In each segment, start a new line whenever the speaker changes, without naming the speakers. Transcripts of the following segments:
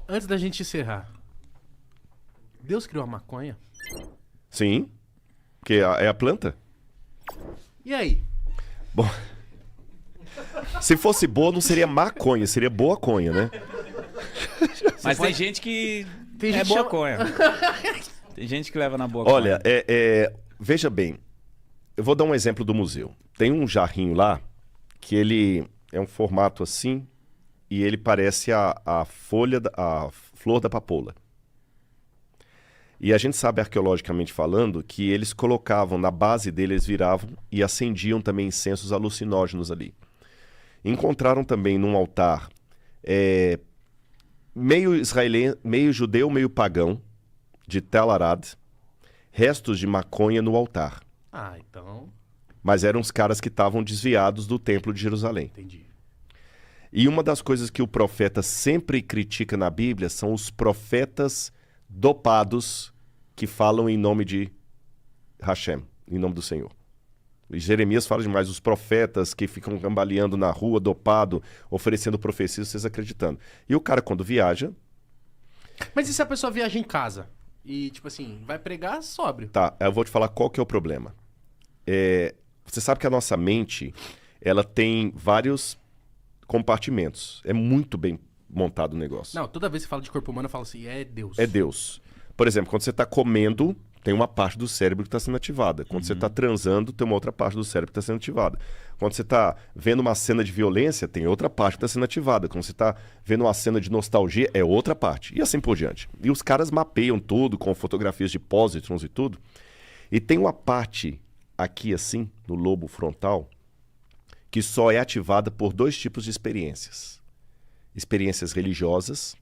Antes da gente encerrar, Deus criou a maconha?
Sim, que é a planta.
E aí?
Bom, se fosse boa, não seria maconha, seria boa conha, né?
Mas tem gente que
Tem
é
gente
boa
que
conha. Tem gente que leva na boa
Olha,
conha.
veja bem, eu vou dar um exemplo do museu. Tem um jarrinho lá, que ele é um formato assim, e ele parece a flor da papoula. E a gente sabe, arqueologicamente falando, que eles colocavam, na base dele, eles viravam e acendiam também incensos alucinógenos ali. Encontraram também num altar meio israelense, meio judeu, meio pagão, de Tel Arad, restos de maconha no altar.
Ah, então...
Mas eram os caras que estavam desviados do Templo de Jerusalém.
Entendi.
E uma das coisas que o profeta sempre critica na Bíblia são os profetas dopados que falam em nome de Hashem, em nome do Senhor. E Jeremias fala demais, os profetas que ficam cambaleando na rua, dopado, oferecendo profecias, vocês acreditando. E o cara, quando viaja...
Mas e se a pessoa viaja em casa? E, tipo assim, vai pregar sóbrio?
Tá, eu vou te falar qual que é o problema. Você sabe que a nossa mente, ela tem vários compartimentos. É muito bem montado o negócio.
Não, toda vez que fala de corpo humano, eu falo assim, é Deus.
É Deus. Por exemplo, quando você está comendo, tem uma parte do cérebro que está sendo ativada. Quando você está transando, tem uma outra parte do cérebro que está sendo ativada. Quando você está vendo uma cena de violência, tem outra parte que está sendo ativada. Quando você está vendo uma cena de nostalgia, é outra parte. E assim por diante. E os caras mapeiam tudo com fotografias de pósitrons e tudo. E tem uma parte aqui assim, no lobo frontal, que só é ativada por dois tipos de experiências. Experiências religiosas,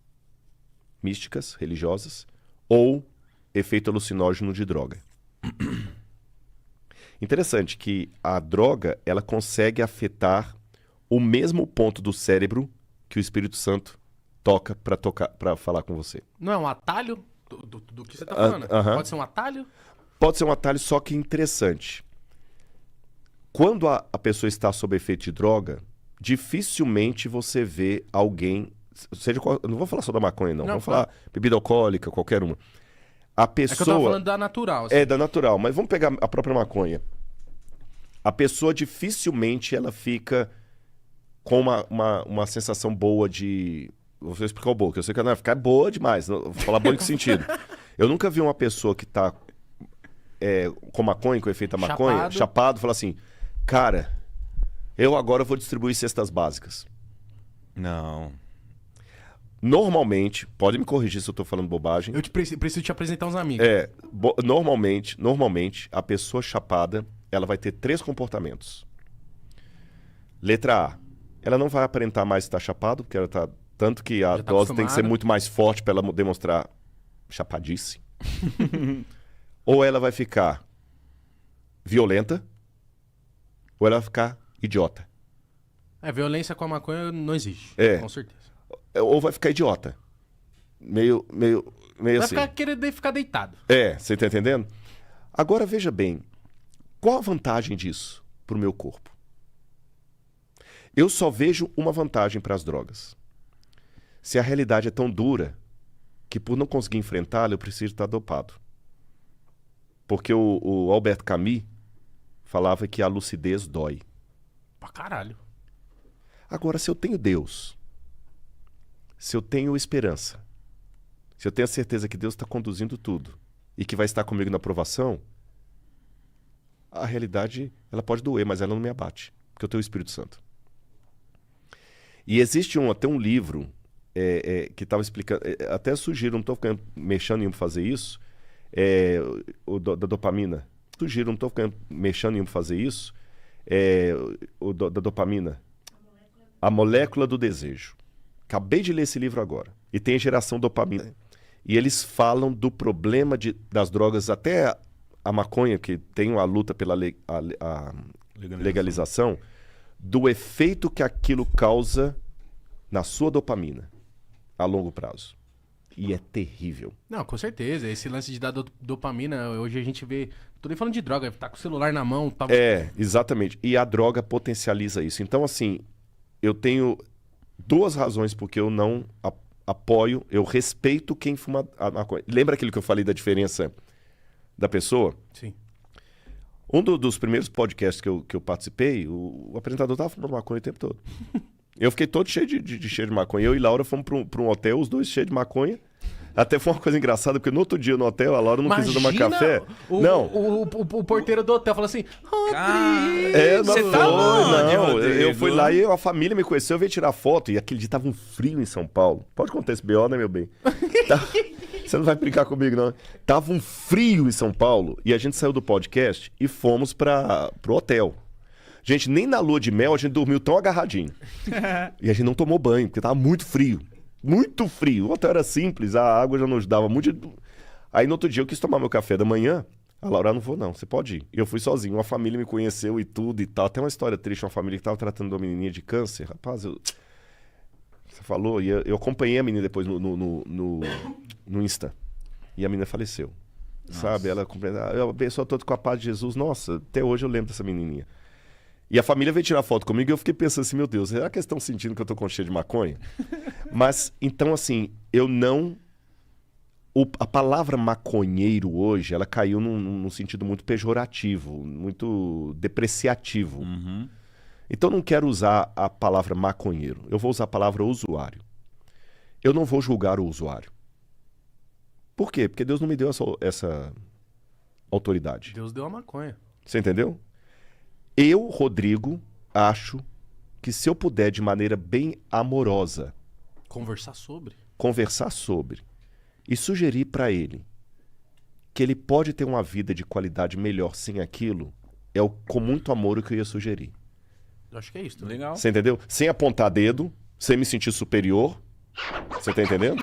místicas, religiosas, ou efeito alucinógeno de droga. Interessante que a droga, ela consegue afetar o mesmo ponto do cérebro que o Espírito Santo toca para falar com você.
Não é um atalho do que você tá falando? Pode ser um atalho?
Pode ser um atalho, só que interessante. Quando a pessoa está sob efeito de droga, dificilmente você vê alguém... eu não vou falar só da maconha, não. Vamos falar bebida alcoólica, qualquer uma. A pessoa...
É que eu tava falando da natural. Assim.
É, da natural. Mas vamos pegar a própria maconha. A pessoa dificilmente ela fica com uma sensação boa de... Vou explicar o boa, que eu sei que ela vai ficar boa demais. Vou falar boa em que sentido? Eu nunca vi uma pessoa que tá com maconha, com efeito da maconha, chapado, falar assim, cara, eu agora vou distribuir cestas básicas.
Não.
Normalmente, pode me corrigir se eu tô falando bobagem.
Eu preciso te apresentar uns amigos.
Normalmente, a pessoa chapada, ela vai ter 3 comportamentos. Letra A, ela não vai aparentar mais estar chapado, porque ela tá... Tanto que a dose tem que ser muito mais forte para ela demonstrar chapadice. Ou ela vai ficar violenta, ou ela vai ficar idiota.
Violência com a maconha não existe. Com certeza.
Ou vai ficar idiota. Meio
vai
assim.
Vai querer ficar deitado.
Você tá entendendo? Agora veja bem, qual a vantagem disso pro meu corpo? Eu só vejo uma vantagem para as drogas. Se a realidade é tão dura que por não conseguir enfrentá-la eu preciso estar dopado. Porque o Albert Camus falava que a lucidez dói.
Pra caralho.
Agora, se eu tenho Deus, se eu tenho esperança, se eu tenho a certeza que Deus está conduzindo tudo e que vai estar comigo na aprovação, a realidade ela pode doer, mas ela não me abate, porque eu tenho o Espírito Santo. E existe até um livro que estava explicando, até sugiro, não estou mexendo em fazer isso, da dopamina. Sugiro, não estou mexendo em fazer isso, da dopamina. A molécula do desejo. Acabei de ler esse livro agora. E tem geração dopamina. E eles falam do problema das drogas, até a maconha, que tem a luta pela legalização, do efeito que aquilo causa na sua dopamina a longo prazo. E é terrível.
Não, com certeza. Esse lance de dar dopamina, hoje a gente vê... Tô nem falando de droga, tá com o celular na mão... Tá...
Exatamente. E a droga potencializa isso. Então, assim, eu tenho 2 razões porque eu não apoio, eu respeito quem fuma a maconha. Lembra aquilo que eu falei da diferença da pessoa?
Sim.
Um dos primeiros podcasts que eu participei, o apresentador tava fumando maconha o tempo todo. Eu fiquei todo cheio de cheiro de maconha. Eu e Laura fomos pra um hotel, os dois cheios de maconha. Até foi uma coisa engraçada, porque no outro dia no hotel, a Laura não quis tomar café.
O porteiro do hotel falou assim:
Não
Você
foi,
tá onde,
não.
Rodrigo?
Eu fui lá e a família me conheceu, eu veio tirar foto. E aquele dia tava um frio em São Paulo. Pode contar esse BO, né, meu bem? Você não vai brincar comigo, não. Tava um frio em São Paulo. E a gente saiu do podcast e fomos pro hotel. Gente, nem na lua de mel a gente dormiu tão agarradinho. E a gente não tomou banho, porque tava muito frio. Muito frio. O hotel era simples, a água já nos dava muito. Aí no outro dia eu quis tomar meu café da manhã. A Laura, não vou não, você pode ir. Eu fui sozinho, uma família me conheceu e tudo e tal. Até uma história triste, uma família que tava tratando de uma menininha de câncer. Rapaz, você falou, e eu acompanhei a menina depois no Insta. E a menina faleceu. Nossa. Sabe? Ela eu abençoo todos com a paz de Jesus. Nossa, até hoje eu lembro dessa menininha. E a família veio tirar foto comigo e eu fiquei pensando assim, meu Deus, será que eles estão sentindo que eu tô com cheiro de maconha? Mas, então assim, eu não... A palavra maconheiro hoje, ela caiu num sentido muito pejorativo, muito depreciativo.
Uhum.
Então eu não quero usar a palavra maconheiro, eu vou usar a palavra usuário. Eu não vou julgar o usuário. Por quê? Porque Deus não me deu essa autoridade.
Deus deu a maconha.
Você entendeu? Eu, Rodrigo, acho que se eu puder, de maneira bem amorosa,
conversar sobre
e sugerir para ele que ele pode ter uma vida de qualidade melhor sem aquilo, com muito amor o que eu ia sugerir.
Eu acho que é isso.
Legal.
Você entendeu? Sem apontar dedo, sem me sentir superior. Você tá entendendo?